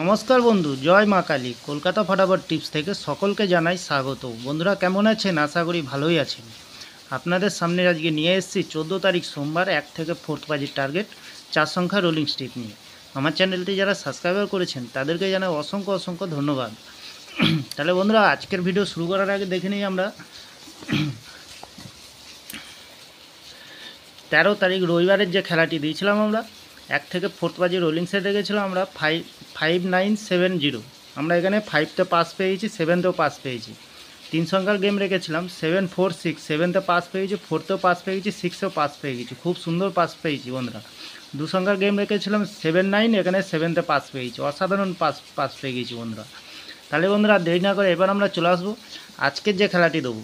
নমস্কার বন্ধু, জয় মা কালী। কলকাতা ফটাফট টিপস থেকে সকলকে জানাই স্বাগত। বন্ধুরা কেমন আছেন? আশা করি ভালোই আছেন। আপনাদের সামনে আজকে নিয়ে এসেছি 14 তারিখ সোমবার 1 থেকে 4 বাজির টার্গেট 4 সংখ্যা রোলিং স্টিক নিয়ে। আমার চ্যানেলটি যারা সাবস্ক্রাইবার করেছেন তাদেরকে জানাই অসংখ্য অসংখ্য ধন্যবাদ। তাহলে বন্ধুরা আজকের ভিডিও শুরু করার আগে দেখে নিই আমরা 13 তারিখ রবিবারের যে খেলাটি দিয়েছিলাম আমরা 1 থেকে 4 বাজি রোলিং সেট রেখেছিলাম আমরা 5970। আমরা এখানে 5তে পাস পেয়েছি, 7তেও পাস পেয়েছি। 3 সংখ্যার গেম রেখেছিলাম 746, 7তে পাস পেয়েছি, 4তেও পাস পেয়েছি, 6এও পাস পেয়ে গেছি। খুব সুন্দর পাস পেয়েছি বন্ধুরা। 2 সংখ্যার গেম রেখেছিলাম 79, এখানে 7তে পাস পেয়েছি। অসাধারণ পাস পেয়ে গেছি বন্ধুরা। তাহলে বন্ধুরা দেরি না করে এবার আমরা চলে আসবো আজকের যে খেলাটি দেবো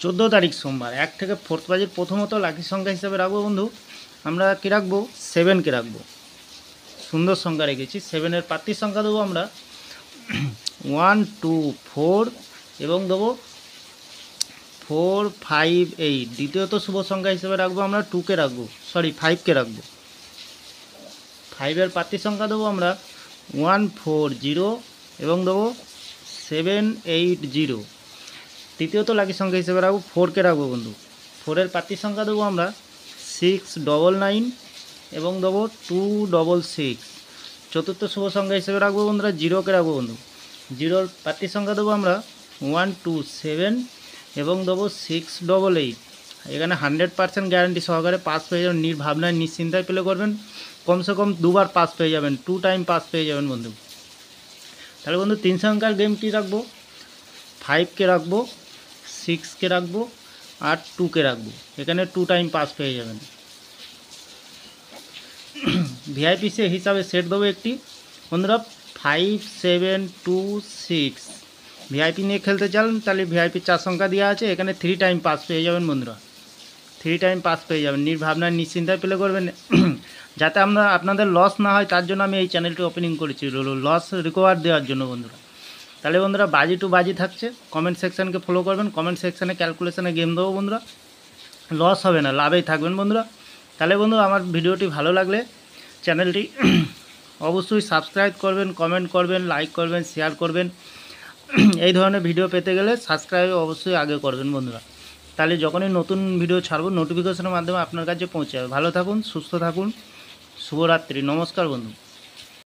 14 তারিখ সোমবার 1 থেকে 4 বাজির। প্রথমত লাকি সংখ্যা হিসেবে রাখবো বন্ধু, আমরা কী রাখবো? 7কে রাখবো। সুন্দর সংখ্যা রেখেছি। 7-এর প্রার্থীর সংখ্যা দেবো আমরা 1, 2, 4 এবং দেবো 4, 5, 8। দ্বিতীয়ত শুভ সংখ্যা হিসেবে রাখবো আমরা 2কে রাখবো, 5কে রাখবো। 5-এর প্রার্থীর সংখ্যা দেবো আমরা 1, 4, 0 এবং দেবো 7, 8, 0। তৃতীয়ত লাকি সংখ্যা হিসেবে রাখবো 4কে রাখবো বন্ধু। 4-এর প্রার্থীর সংখ্যা দেবো আমরা 6, 9, এবং দেবো 2, 6। চতুর্থ শুভ সংখ্যা হিসেবে রাখবো বন্ধুরা 0কে রাখবো বন্ধু। 0-র প্রার্থীর সংখ্যা দেবো আমরা 1, 2, 7 এবং দেবো 6, 8। এখানে 100% গ্যারান্টি সহকারে পাস পেয়ে যাবেন। ভাবনায় নিশ্চিন্তায় প্লে করবেন, কমসে কম 2বার পাস পেয়ে যাবেন, 2 টাইম পাস পেয়ে যাবেন বন্ধু। তাহলে বন্ধু 3 সংখ্যার গেমটি রাখবো 5কে রাখবো, 6কে রাখবো আর 2কে রাখবো। এখানে 2 টাইম পাস পেয়ে যাবেন। ভিআইপি সে হিসাবে সেট দেবো একটি বন্ধুরা 5, 7, 2, 6। ভিআইপি নিয়ে খেলতে চান তাহলে ভিআইপি 4 সংখ্যা দেওয়া আছে, এখানে 3 টাইম পাস পেয়ে যাবেন বন্ধুরা। 3 টাইম পাস পেয়ে যাবেন। নির্ভাবনায় নিশ্চিন্তায় প্লে করবেন, যাতে আপনাদের লস না হয় তার জন্য আমি এই চ্যানেলটি ওপেনিং করেছি, লস রিকভার দেওয়ার জন্য বন্ধুরা। তাহলে বন্ধুরা বাজি টু বাজি থাকছে। কমেন্ট সেকশানকে ফলো করবেন, কমেন্ট সেকশানে ক্যালকুলেশানে গেম দেবো বন্ধুরা। লস হবে না, লাভেই থাকবেন বন্ধুরা। তাহলে বন্ধু আমার ভিডিওটি ভালো লাগলে চ্যানেলটি অবশ্যই সাবস্ক্রাইব করবেন, কমেন্ট করবেন, লাইক করবেন, শেয়ার করবেন। এই ধরনের ভিডিও পেতে গেলে সাবস্ক্রাইব অবশ্যই আগে করবেন বন্ধুরা। তাহলে যখনই নতুন ভিডিও ছাড়বো নোটিফিকেশনের মাধ্যমে আপনার কাছে পৌঁছে যাবে। ভালো থাকুন, সুস্থ থাকুন, শুভরাত্রি। নমস্কার বন্ধু।